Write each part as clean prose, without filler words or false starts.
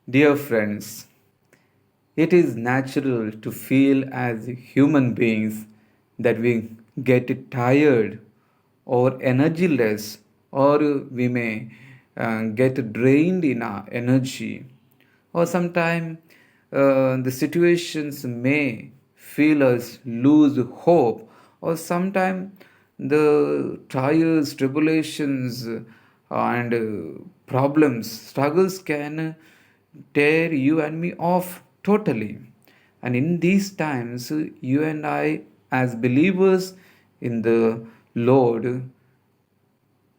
Dear friends, it is natural to feel as human beings that we get tired or energyless, or we may get drained in our energy, or sometimes the situations may feel us lose hope, or sometimes the trials, tribulations, and problems, struggles can tear you and me off totally. And in these times, you and I, as believers in the Lord,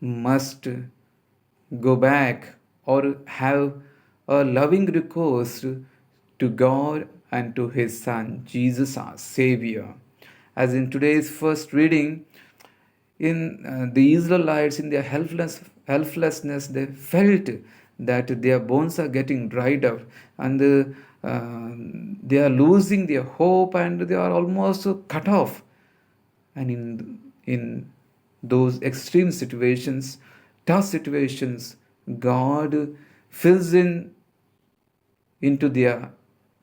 must go back or have a loving recourse to God and to His Son, Jesus, our Savior. As in today's first reading, in the Israelites, in their helplessness, they felt that their bones are getting dried up, and they are losing their hope, and they are almost cut off. And in those extreme situations, tough situations, God fills in into their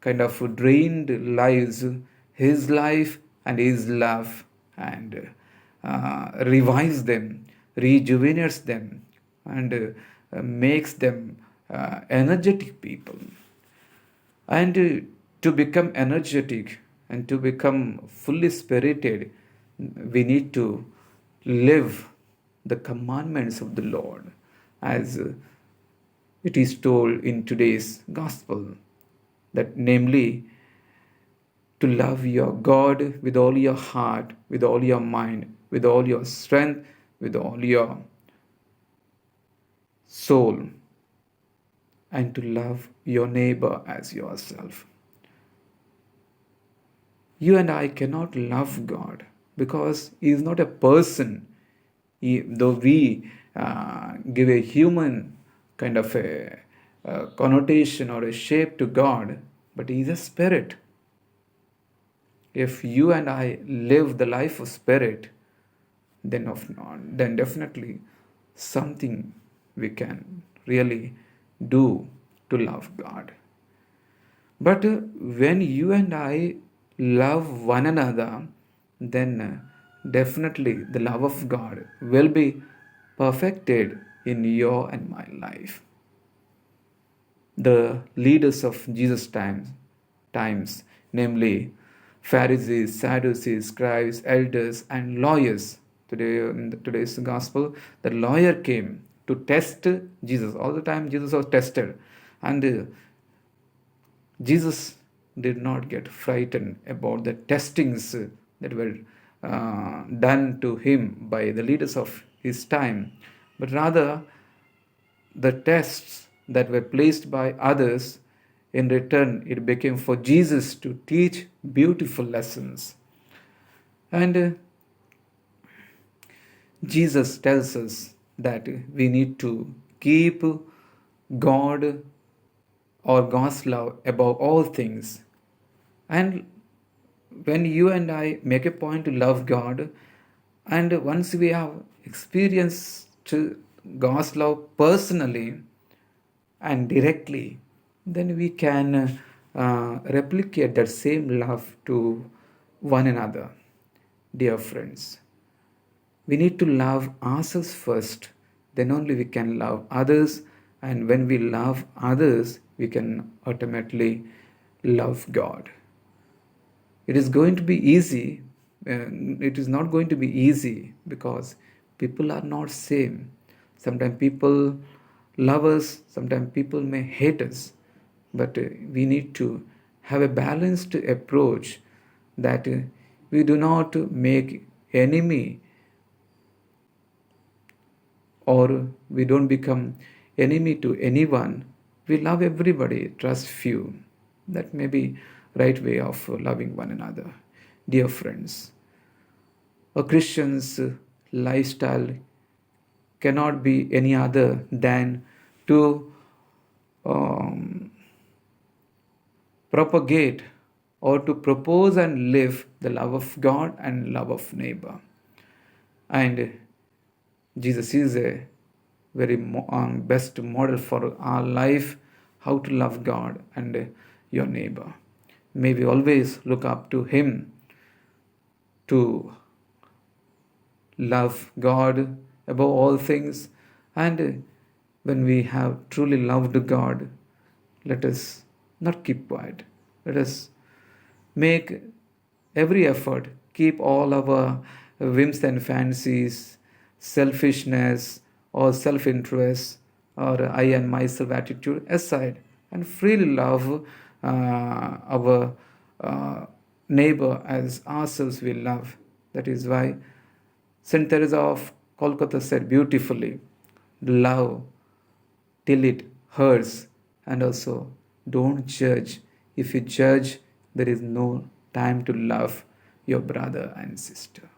kind of drained lives His life and His love, and revives them, rejuvenates them, and makes them energetic people. And to become energetic and to become fully spirited, we need to live the commandments of the Lord, as it is told in today's gospel, that namely to love your God with all your heart, with all your mind, with all your strength, with all your soul, and to love your neighbor as yourself. You and I cannot love God because He is not a person. Though we give a human kind of a connotation or a shape to God, but He is a spirit. If you and I live the life of spirit, then definitely something we can really do to love God. But when you and I love one another, then definitely the love of God will be perfected in your and my life. The leaders of Jesus' times, namely Pharisees, Sadducees, scribes, elders, and lawyers. Today, in today's gospel, the lawyer came to test Jesus. All the time, Jesus was tested, and Jesus did not get frightened about the testings that were done to him by the leaders of his time, but rather the tests that were placed by others, in return, it became for Jesus to teach beautiful lessons. And Jesus tells us that we need to keep God or God's love above all things. And when you and I make a point to love God, and once we have experienced God's love personally and directly, then we can replicate that same love to one another. Dear friends, we need to love ourselves first, then only we can love others, and when we love others, we can ultimately love God. It is going to be easy. It is not going to be easy because people are not same. Sometimes people love us, sometimes people may hate us, but we need to have a balanced approach, that we do not make enemy, or we don't become enemy to anyone. We love everybody, trust few. That may be right way of loving one another. Dear friends, a Christian's lifestyle cannot be any other than to um, propagate or to propose and live the love of God and love of neighbor. And Jesus is a very best model for our life, how to love God and your neighbor. May we always look up to Him to love God above all things. And when we have truly loved God, let us not keep quiet. Let us make every effort, keep all our whims and fancies, selfishness or self interest or I and myself attitude aside and freely love our neighbor as ourselves we love. That is why St. Teresa of Kolkata said beautifully, love till it hurts, and also don't judge. If you judge, there is no time to love your brother and sister.